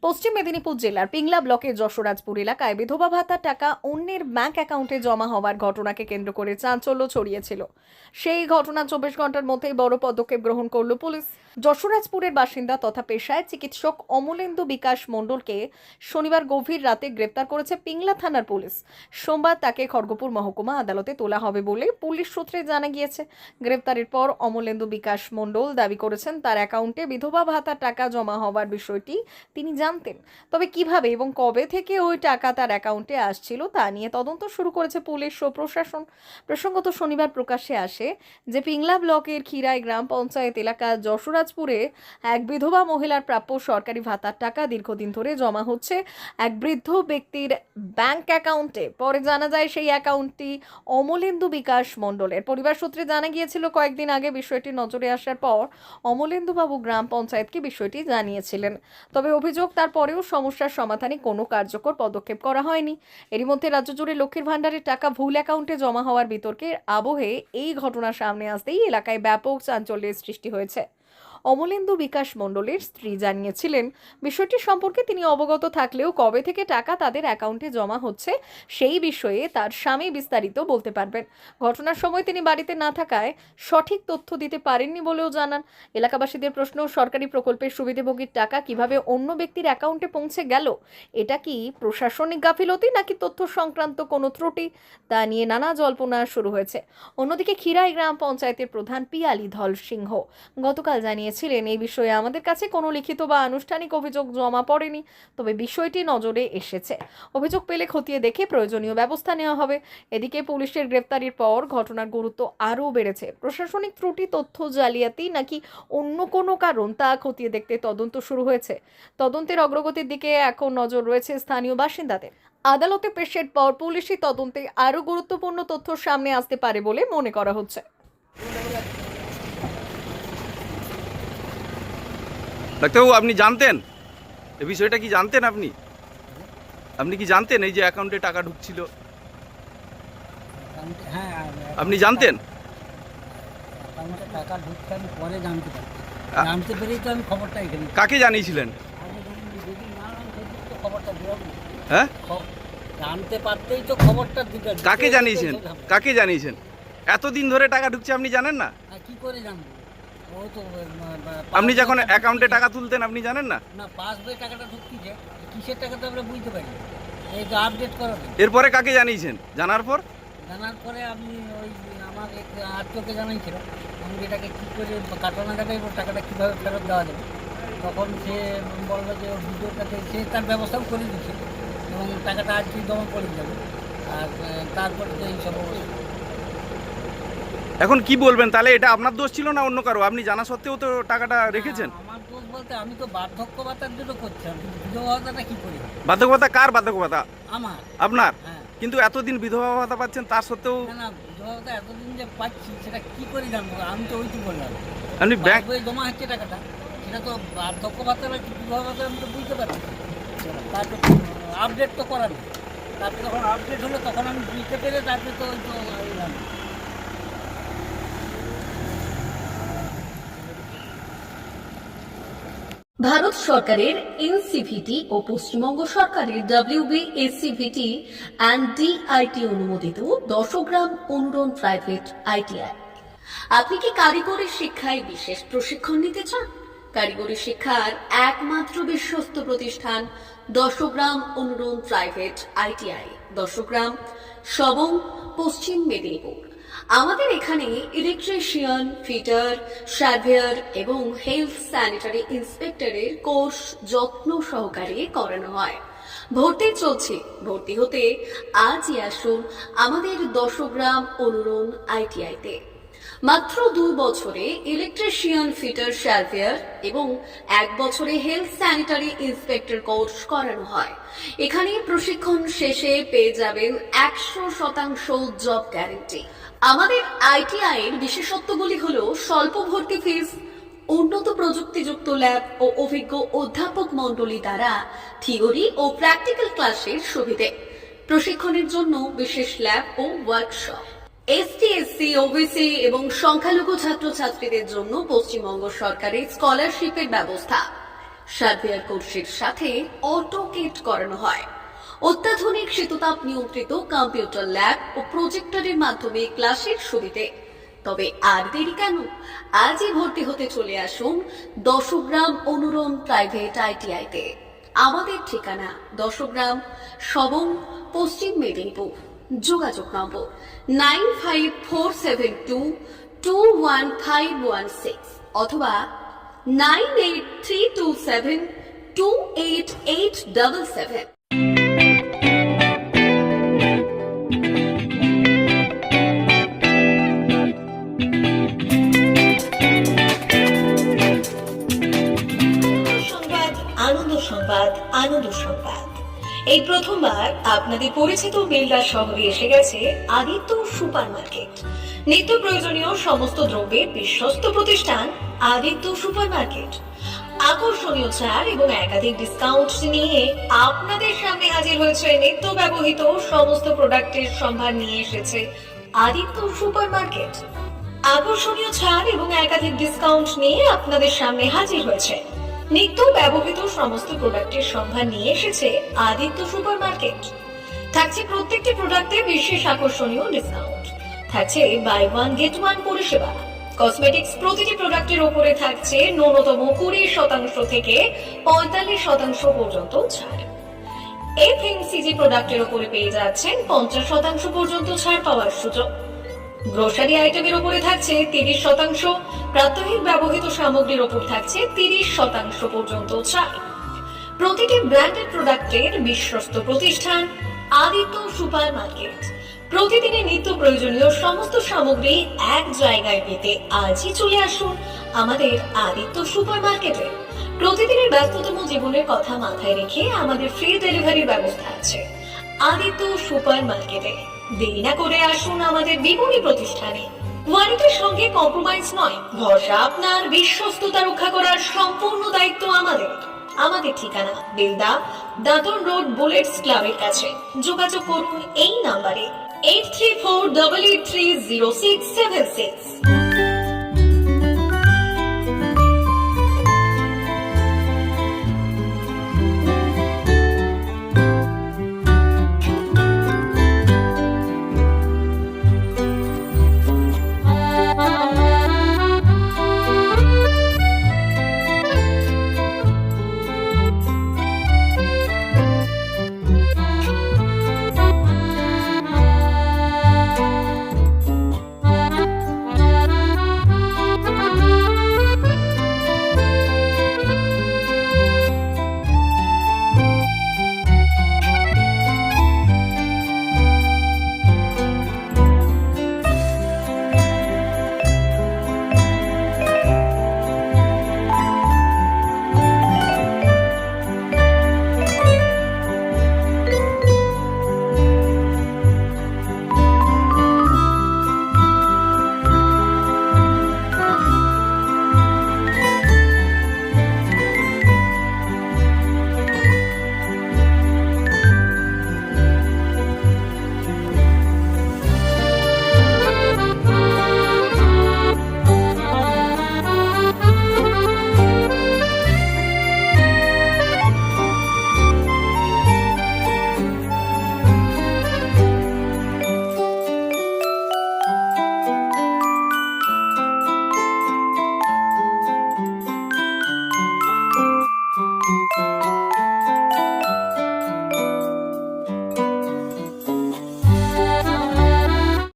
পশ্চিম মেদিনীপুর জেলার পিংলা ব্লকের যশোরাজপুর এলাকায় বিধবা ভাতার টাকা অন্যের ব্যাংক অ্যাকাউন্টে জমা হওয়ার ঘটনাকে কেন্দ্র করে চাঞ্চল্য ছড়িয়েছিল। সেই ঘটনা 24 ঘন্টার মধ্যেই বড় পদক্ষেপ গ্রহণ করল পুলিশ। যশোরাজপুরের বাসিন্দা তথা পেশায় চিকিৎসক অমলেন্দু বিকাশ মণ্ডলকে শনিবার গভীর রাতে গ্রেপ্তার করেছে পিংলা থানার পুলিশ। সোমবার তাকে খড়গপুর মহকুমা আদালতে তোলা হবে বলে পুলিশ সূত্রে জানা গিয়েছে। গ্রেপ্তারের পর অমলেন্দু বিকাশ মণ্ডল দাবি করেছেন তার অ্যাকাউন্টে বিধবা ভাতার টাকা জমা হওয়ার বিষয়টি তিনি জানতেন, তবে কিভাবে এবং কবে থেকে ওই টাকা তার অ্যাকাউন্টে আসছিল তা নিয়ে তদন্ত শুরু করেছে পুলিশ ও প্রশাসন। প্রসঙ্গত শনিবার প্রকাশ্যে আসে যে পিংলা ব্লকের খিরাই গ্রাম পঞ্চায়েত এলাকা যশোরাজপুরে এক বিধবা মহিলার প্রাপ্য সরকারি ভাতার টাকা দীর্ঘদিন ধরে জমা হচ্ছে এক বৃদ্ধ ব্যক্তির ব্যাংক অ্যাকাউন্টে। পরে জানা যায় সেই অ্যাকাউন্টটি অমলেন্দু বিকাশ মণ্ডলের। পরিবার সূত্রে জানা গিয়েছিল কয়েকদিন আগে বিষয়টি নজরে আসার পর অমলেন্দু বাবু গ্রাম পঞ্চায়েতকে বিষয়টি জানিয়েছিলেন, তবে অভিযোগ তারপরেও সমস্যার সমাধানে কোনো কার্যকর পদক্ষেপ করা হয়নি। এরই মধ্যে রাজ্য জুড়ে লক্ষ্মীর ভাণ্ডারের টাকা ভুল অ্যাকাউন্টে জমা হওয়ার বিতর্কের আবহে এই ঘটনা সামনে আসতেই এলাকায় ব্যাপক চাঞ্চল্যের সৃষ্টি হয়েছে। অমলেন্দু বিকাশ মণ্ডলের স্ত্রী জানিয়েছিলেন বিষয়টি সম্পর্কে তিনি অবগত থাকলেও কবে থেকে টাকা তাদের অ্যাকাউন্টে জমা হচ্ছে সেই বিষয়ে তার স্বামী বিস্তারিত বলতে পারবেন। ঘটনার সময় তিনি বাড়িতে না থাকায় সঠিক তথ্য দিতে পারেননি বলেও জানান। এলাকাবাসীদের প্রশ্ন, সরকারি প্রকল্পের সুবিধাভোগীর টাকা কিভাবে অন্য ব্যক্তির অ্যাকাউন্টে পৌঁছে গেল? এটা কি প্রশাসনিক গাফিলতি নাকি তথ্য সংক্রান্ত কোনো ত্রুটি? তা নিয়ে নানা জল্পনা শুরু হয়েছে। অন্যদিকে খিরাই গ্রাম পঞ্চায়েতের প্রধান পিয়ালি ধল সিংহ গতকাল জানিয়েছিলেন এই বিষয়ে আমাদের কাছে কোনো লিখিত বা আনুষ্ঠানিক অভিযোগ জমা পড়েনি, তবে বিষয়টি নজরে এসেছে। অভিযোগ পেলে খতিয়ে দেখে প্রয়োজনীয় ব্যবস্থা নেওয়া হবে। এদিকে পুলিশের গ্রেফতারির পর ঘটনার গুরুত্ব আরও বেড়েছে। প্রশাসনিক ত্রুটি, তথ্য জালিয়াতি নাকি অন্য কোনো কারণ তা খতিয়ে দেখতে তদন্ত শুরু হয়েছে। তদন্তের অগ্রগতির দিকে এখন নজর রয়েছে স্থানীয় বাসিন্দাদের। আদালতে পেশের পর পুলিশি তদন্তে আরও গুরুত্বপূর্ণ তথ্য সামনে আসতে পারে বলে মনে করা হচ্ছে। ডাক্তারবাবু, আপনি জানতেন এই বিষয়টা? কি জানতেন আপনি? আপনি কি জানতেন এই যে অ্যাকাউন্টে টাকা ঢুকছিল? হ্যাঁ, আপনি জানতেন? অ্যাকাউন্টে টাকা ঢুকতে আমি পরে জানতে পারি। জানতে পেরেই তো আমি খবরটা এখানে কাকে জানিয়েছিলেন? যদি না জানতাম তো খবরটা দিলাম না। হ্যাঁ, জানতে পারতেই তো খবরটা দিলাম। কাকে জানিয়েছেন? কাকে জানিয়েছেন? এতদিন ধরে টাকা ঢুকছে আপনি জানেন না? কি করে জানবো? ও তো আপনি যখন অ্যাকাউন্টে টাকা তুলতেন আপনি জানেন না? না, পাসবই টাকাটা ঢুকছে, কিসের টাকা তো আমরা বুঝতে পারি। এই তো আপডেট করো। এরপরে কাকে জানিয়েছেন? জানার পর জানার পরে আমি ওই আমার এক আত্মীয়কে জানাইছিল আমি এটাকে কী করে কাটানো যাবে এবং টাকাটা কীভাবে ফেরত দেওয়া যাবে। তখন সে বললো যে ওর ভিডিওর কাছে সে তার ব্যবস্থাও করে দিচ্ছে এবং টাকাটা আজকেই জমা পড়ে যাবে। আর তারপরে তো এইসব অবস্থা। এখন কি বলবেন তাহলে? এটা আপনার দোষ ছিল না অন্য কারো? আপনি জানা সত্ত্বেও তো টাকাটা রেখেছেন। আমার দোষ বলতে আমি তো বার্ধক্য ভাতার জন্য করছিলাম, কিন্তু বিধবা ভাতাটা কী করি? বার্ধক্য ভাতা কার? বার্ধক্য ভাতা আমার। আপনার? হ্যাঁ। কিন্তু এতদিন বিধবা ভাতা পাচ্ছেন তার সত্ত্বেও না না, বিধবা ভাতা এতদিন যে পাচ্ছি সেটা কী করে জানবো? আমি তো ওইটি বললাম আপনি ব্যাংক বই জমা হচ্ছে টাকাটা, সেটা তো বার্ধক্য ভাতা না কি বিধবা ভাতা আমি তো বুঝতে পারছি। তারপরে আপডেট তো করার নেই। তারপরে যখন আপডেট হলো তখন আমি বুঝতে পেরে তারপরে তো ওই তো এলাম। ভারত সরকারের এনসিভিটি ও পশ্চিমবঙ্গ সরকারের WBSCVT অ্যান্ড DIT অনুমোদিত 10 গ্রাম অনুরণ প্রাইভেট ITI। আপনি কি কারিগরি শিক্ষায় বিশেষ প্রশিক্ষণ নিতে চান? কারিগরি শিক্ষার একমাত্র বিশ্বস্ত প্রতিষ্ঠান 10 গ্রাম অনুরণ প্রাইভেট ITI, 10 গ্রাম, সবং, পশ্চিম মেদিনীপুর। আমাদের এখানে ইলেকট্রিশিয়ান, ফিটার, সার্ভেয়ার এবং হেলথ স্যানিটারি ইন্সপেক্টরের কোর্স যত্ন সহকারে করানো হয়। ভর্তি চলছে। ভর্তি হতে আজই আসুন আমাদের 10 গ্রাম অনুরণ ITI-তে। মাত্র 2 বছরে ইলেকট্রিশিয়ান, ফিটার, সার্ভেয়ার এবং 1 বছরে হেলথ স্যানিটারি ইন্সপেক্টর কোর্স করানো হয়। এখানে প্রশিক্ষণ শেষে পেয়ে যাবেন 100% জব গ্যারান্টি। আমাদের ITI এর বিশেষত্বগুলি হলো স্বল্প ভর্তি ফিস, উন্নত প্রযুক্তিযুক্ত ল্যাব ও অভিজ্ঞ অধ্যাপক মণ্ডলী দ্বারা থিওরি ও প্র্যাকটিক্যাল ক্লাসের সুবিধে, প্রশিক্ষণের জন্য বিশেষ ল্যাব ও ওয়ার্কশপ, ST, SC, OBC এবং সংখ্যালঘু ছাত্রছাত্রীদের জন্য পশ্চিমবঙ্গ সরকারের স্কলারশিপের ব্যবস্থা, সার্ভেয়ার কোর্সের সাথে অটোকেট করানো হয়। অত্যাধুনিক শীততাপ নিয়ন্ত্রিত কম্পিউটার ল্যাব ও প্রজেক্টরের মাধ্যমে ক্লাসের সুবিধে। তবে আর দেরি কেন, আজই ভর্তি হতে চলে আসুন দশগ্রাম অনুরণ প্রাইভেট আইটিআইতে। আমাদের ঠিকানা দশগ্রাম, সবং, পশ্চিম মেদিনীপুর। যোগাযোগ নম্বর 9547221516 অথবা 9832728877। সংবাদ, আনন্দ সংবাদ, আনন্দ সংবাদ। এই প্রথমবার আপনাদের পরিচিত বেলদা শহরে এসে গেছে আদিত্য সুপার মার্কেট। নিত্য প্রয়োজনীয় সমস্ত দ্রব্যের বিশ্বস্ত প্রতিষ্ঠান আদিত্য সুপার মার্কেট। আকর্ষণীয় ছাড় এবং একাধিক ডিসকাউন্ট নিয়ে আপনাদের সামনে হাজির হয়েছে। নিত্য ব্যবহৃত সমস্ত প্রোডাক্টের সম্ভার নিয়ে এসেছে আদিত্য সুপার মার্কেট। আকর্ষণীয় ছাড় এবং একাধিক ডিসকাউন্ট নিয়ে আপনাদের সামনে হাজির হয়েছে। নিত্য ব্যবহৃত সমস্ত প্রোডাক্টের সম্ভার নিয়ে এসেছে আদিত্য সুপার মার্কেট। থাকছে প্রত্যেকটি প্রোডাক্টে বিশেষ আকর্ষণীয় ডিসকাউন্ট। থাকছে বাই ওয়ান গেট ওয়ান পরিষেবা। কসমেটিক্স প্রতিটি প্রোডাক্টের উপরে থাকছে ন্যূনতম 20% থেকে 45% পর্যন্ত ছাড়। এফএমসিজি প্রোডাক্টের উপরে পেয়ে যাচ্ছেন 50% পর্যন্ত ছাড় পাওয়ার সুযোগ। গ্রোসারি আইটেমের উপরে থাকছে 30%, প্রাত্যহিক ব্যবহৃত সামগ্রীর উপর থাকছে 30% পর্যন্ত ছাড়। প্রতিটি ব্র্যান্ডেড প্রোডাক্টের বিশ্বস্ত প্রতিষ্ঠান আদিত্য সুপার মার্কেট। প্রতিদিনের নিত্য প্রয়োজনীয় সমস্ত সামগ্রী এক জায়গায় পেতে আজই চলে আসুন আমাদের আদিত্য সুপার মার্কেটে। প্রতিদিনের ব্যস্ততম জীবনের কথা মাথায় রেখে আমাদের ফ্রি ডেলিভারির ব্যবস্থা আছে আদিত্য সুপার মার্কেটে। দেরি না করে আসুন আমাদের বিপণী প্রতিষ্ঠানে। কোয়ালিটির সঙ্গে কম্প্রোমাইজ নয়, ভরসা আপনার, বিশ্বস্ততা রক্ষা করার সম্পূর্ণ দায়িত্ব আমাদের। আমাদের ঠিকানা বেলদা, দাঁতন রোড, বুলেটস ক্লাবের কাছে। যোগাযোগ করুন এই নাম্বারে 8348830676।